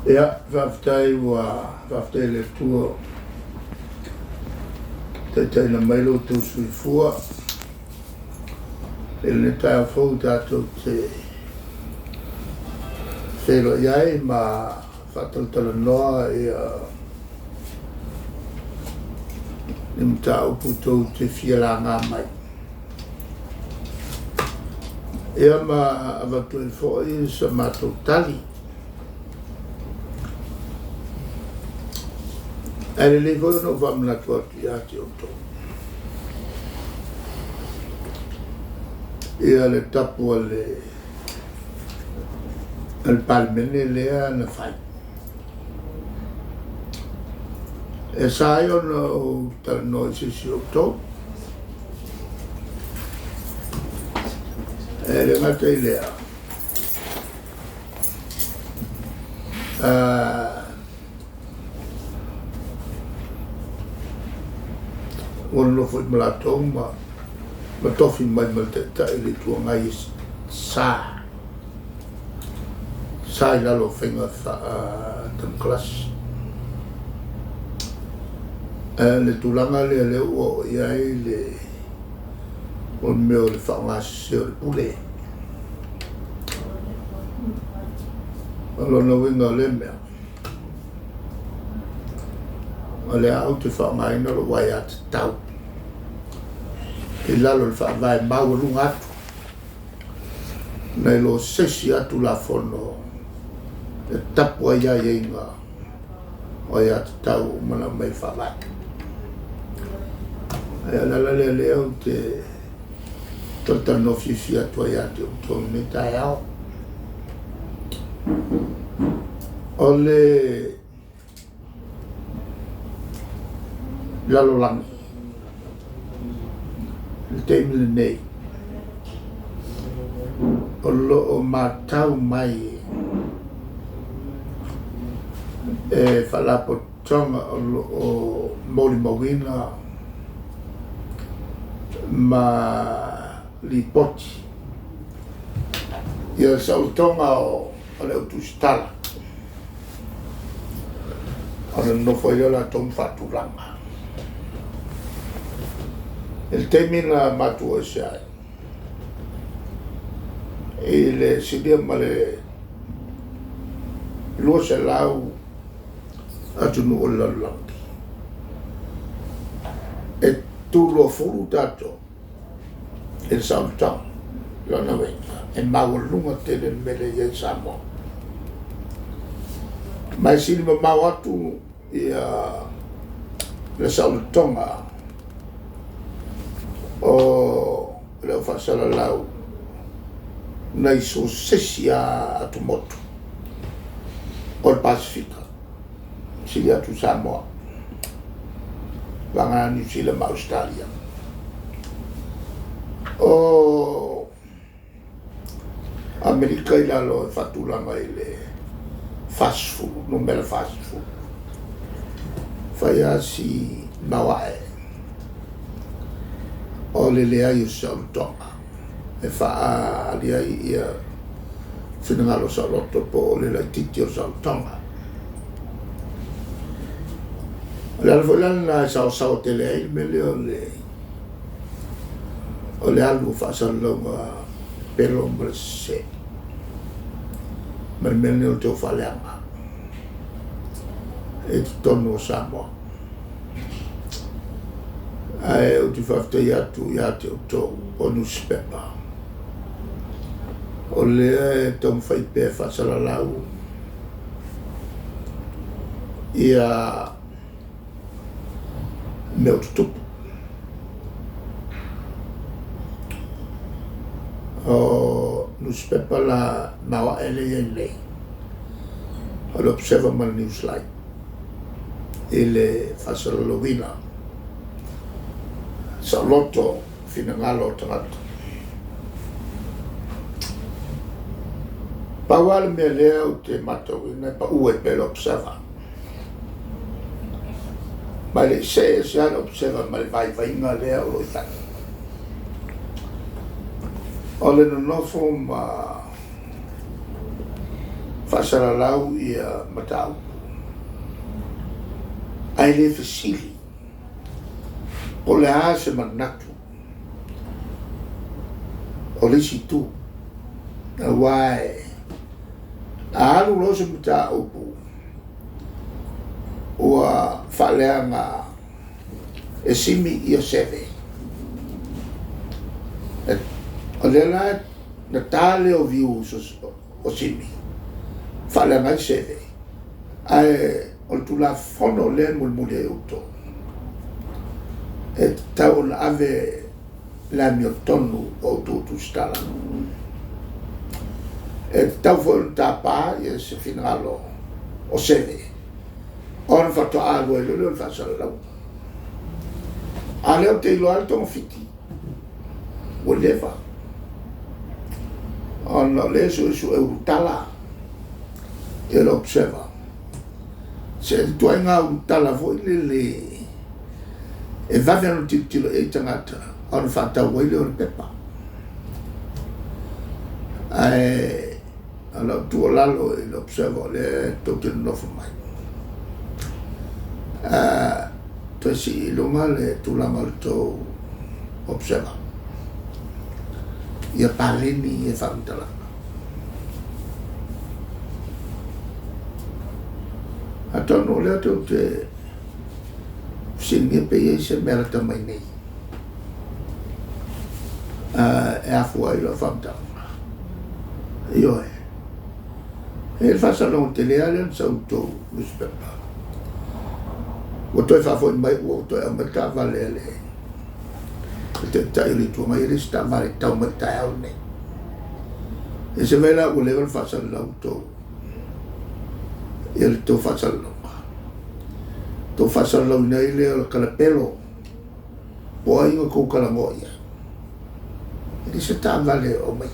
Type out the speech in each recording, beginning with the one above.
Ia, whaftai le tua tai na mailo tu sui fua e le tai a fau tātou te whero iai ma whataltala noa i mta upu tau te whiala ngā mai. Ia ma avatu e fōi sa mātou tali. Ele le koe no whamna tua ki ati o tō. Ia le tapu le palmene lea na whai. E sai o no tala noi sisi o tō. E le ngata i lea. Ono foi malatou ma tofi mai te le tua ngai sa la lo fenga tam class le tulanga le o ia le on meu le fa sur le poulet alors no venga le mer ale au te fa mai no lo vai at tau e lalo le fa vai mau lunga atu nei lo sesi atu la fono e tapu ai ai inga vai at tau mana mai fa vai e ala le au te tota no fifi atu ai atu to me tai au ole lalo lang le teimile nei o loo matau mai e whalapotonga o loo molimawina ma lipoti ia sautonga o le utustala o le nofo i la tom faturanga il termina matu o sai e le sidia male lo se lau atunu o la langi e tu lo frutato il salta la navetta e mago lunga tele mele ye samo ma silma mawatu ia le saltonga o le fasala lau nei so sesia atu motu o le Pasifika sili atu Samoa vanga New Zealand ma Australia o Amerika i lalo fatulanga i le fast food numera fast food fai si mawae o le lea i saltonga e fa alia ia finanga lo salotto po le laititi o saltonga le alfolana sao te le il melio o le alu fa salonga pelo mbrese mermene o teo faleanga e tono Samoa ai o ti faftai atu ia te o tō o newspaper o lea e tom fai pe whasalalau ia meo tutupu o newspaper la mawa ele o l'Observer ma Newsline e le whasalalawina sa loto finangalo o tangata. Pawal me lea o te matawina pa ue pe l'Observer. Ma le se l'Observer ma le vai lea o loitan. O le nonofo ma whaasaralau ia matau. Ai le fesili. O le a se manatu. O le situ. A wae. A alu lo se matau pu. Ua whaleanga e simi i o seve. O le la na tale o viu o simi. Whaleanga i seve. Ai o tu la fono le mulmule e uto. E tau la ave la mio tonu o tu stala. E tau fo ta pa e se finalo o seve. Ora fatto algo e lui fa solo la. Ale o te lo alto fiti. Voleva. Ona le su e utala. E lo observa. Se tu hai nga utala voi le e va venire titolo e tangata. Ona fatta voi le pepa. Allora tu lalo e lo observa le tutto il nuovo mai. Tu si lunga le tu la molto observa. Ia paleni e fantala. Attorno le tutte singe pe se merita mai nei. E a fuori lo fantala. Io è. E il fa salon teleale non sa tutto rispetto. O toi fa foi mai o toi a mata vale le te tai li tu mai resta vale tau mata au ne e se vela o level fa sal l'auto il to fa sal to fa sal lo nei le o kala pelo poi o ko kala moia e se ta vale o mai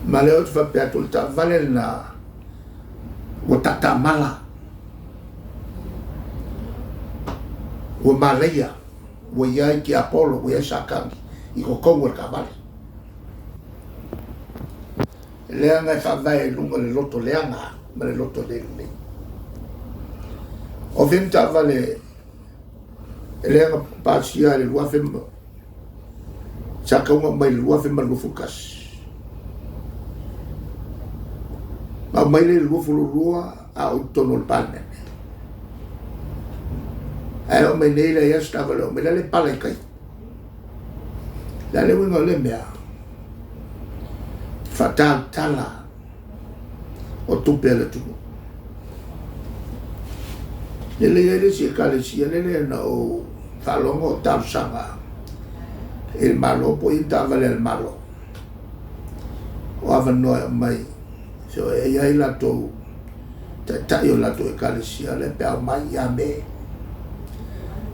ma le o fa piato ta vale na o tata mala o Malaya, o iai ki Apollo, o iai Sakangi, i ko kongo le kawale. Leanga e whawai lunga le loto leanga, ma le loto le lune. O venta vale, leanga pasia le lua whema, Sakaunga mai le lua whema lufukas. Ma mai le lua fulurua a utono le pane. Ai o me nei le esta vale o me le pale kai. La le wingo le mea. Fatal tala o tupe le tu. Le si kale si le na o falongo tal sanga. Il malo poi ta vale il malo. O avano mai. So e ai la to ta io la to kale si le per mai ya me.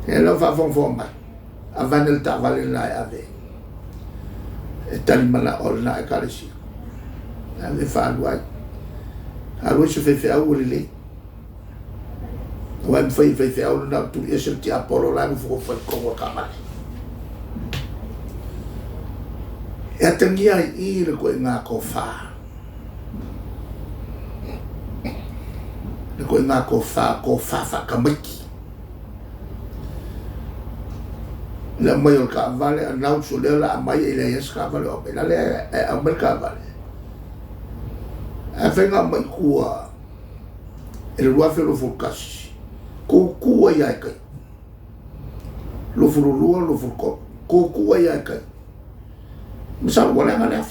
E lo fa fon mai. Avanno il tavolo là ave. E talimala orna e kalisi. Ave fa luai. Alo se fe au lele. Wa fe au na tu ese ti apolo la fu fa ko kamale. E atangia I le ko nga ko fa. Le ko nga ko fa kamaki. La mai o cavale andau su la mai ile es cavale o la le a mer cavale a fenga mai kua el lua fe lo focus ku kua ya kai lo furu lua lo furko ku kua ya kai misal wala ngale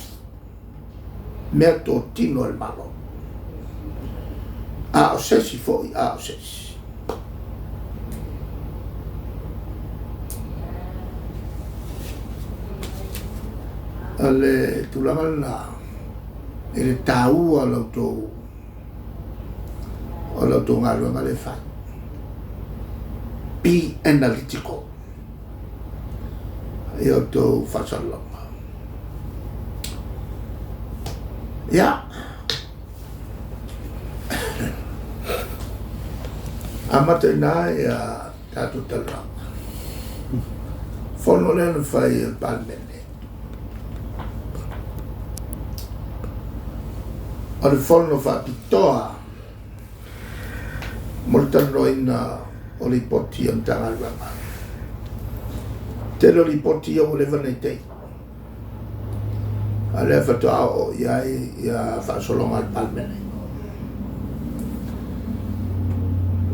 merto tino el malo a o se si foi a o se ale tulanga na ele tau alauto ngalo ngale fa be analytical io to faccio ya amata na ya tatu tala fono le fai il palmene. o le fono whapitoa molta noina o li poti on tangaluanga. Telo li poti o le vanetei. A le whatoa o iai ia whaasolonga al palmene.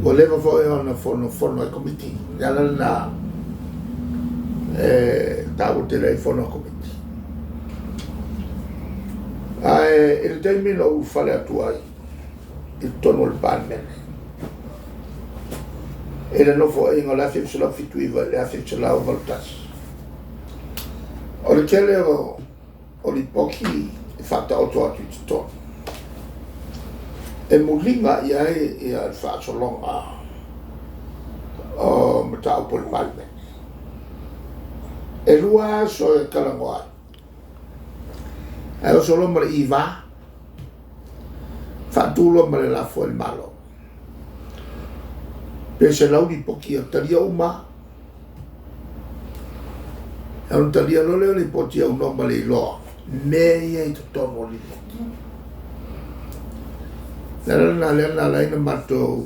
O le wafo e ona fono e komiti. Nala na tau te rei fono komiti. Il termino u fale atuai il tono al palmene. E le nofo e ingo la fipsula fituiva le a fipsula o voltas. O le tele o li poki fatta auto atu to. E mulinga ia ia fa solonga o mata o pol palme. E lua so e kalangoa. E o solo mare iva fa tulo mare la fo il malo. Pese launi poki o talia uma e un talia lole o li poti au noma le iloa me ia i totono li poti lena laina matou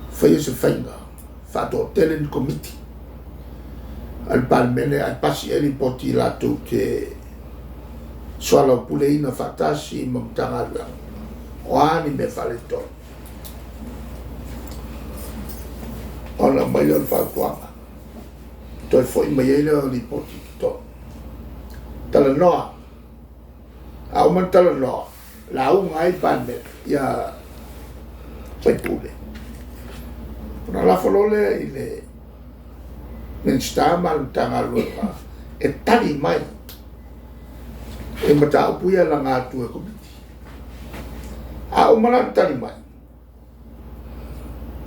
fai se fainga fato telen committee al palmene al passi e li poti lato te soala puleina fatasi mamtanga o ani me fale to ona mai le whaakuanga. Toi foi mai ele o li poti to. Tala noa. Au man tala noa. La unga ai pande ia sai pule. Puna la folole i le menstama tanga lupa. E tali mai. E mata upuia la ngatu e komiti. Au man tali mai.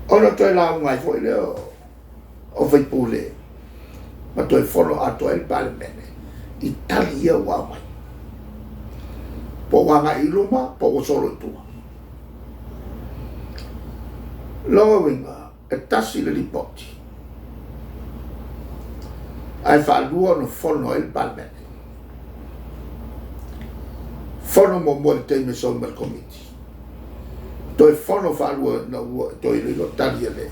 Ona toi la unga foi le o fai pule. Ma toi fono a toi il palmene. Italia wa mai. Po wanga iluma, po solo tua. Loa winga, e tasi le lipoti. Ai fa lua no fono il palmene. Fono mo mo te me so mer comiti. Toi fono fa lua no toi lo talia le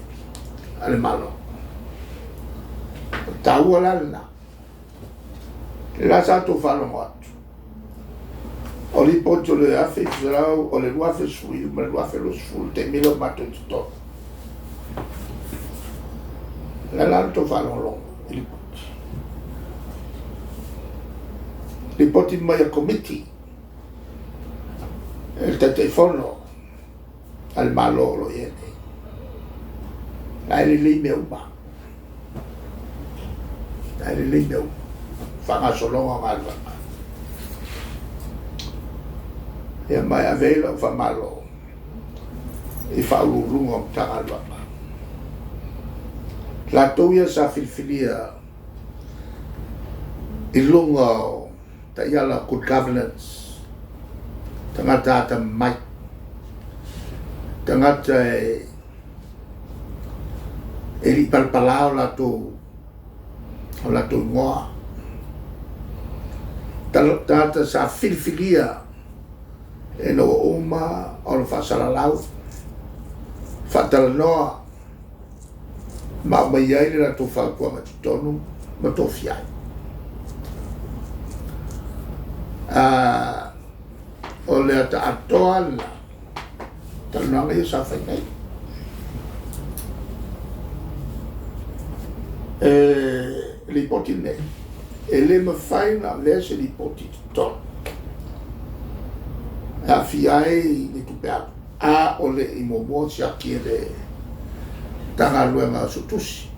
ale malo. Tau la la sa tu fa lo mo. O li poggio le affe zerau o le luafe sui, ma le luafe lo sul te milo matto tutto. L'altro fa lo long, li poggio. Li poti mai a committee. Il telefono al malo lo iene. Ai li meu ba. Ai li meu. Fa nga solo nga alba. E mai avela fa malo. E fa lungo tanga alba. La toia sa filfilia. Il lungo ta yala good governance. Tangata ta mai. Tangata e li palpalao la to ngoa. Tangata sa filfilia. E no uma o lo fa salalau. Fatala noa. Ma mai ai la to fa kwa matonu, ma to fiai. O le ata atoa la. Tal no ngai sa fa nei. Li poti nei. E le me fai na le se li poti to. A fiai ni tu pea. A o le i momo si a kiere tanga luenga su tusi.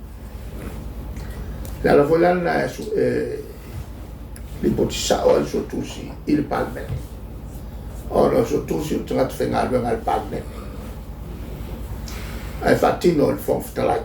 La volana è su l'ipotisao al suo tusi il palme. Ora su tusi un tratto fengalve al palme. Hai fattino il fonf talai.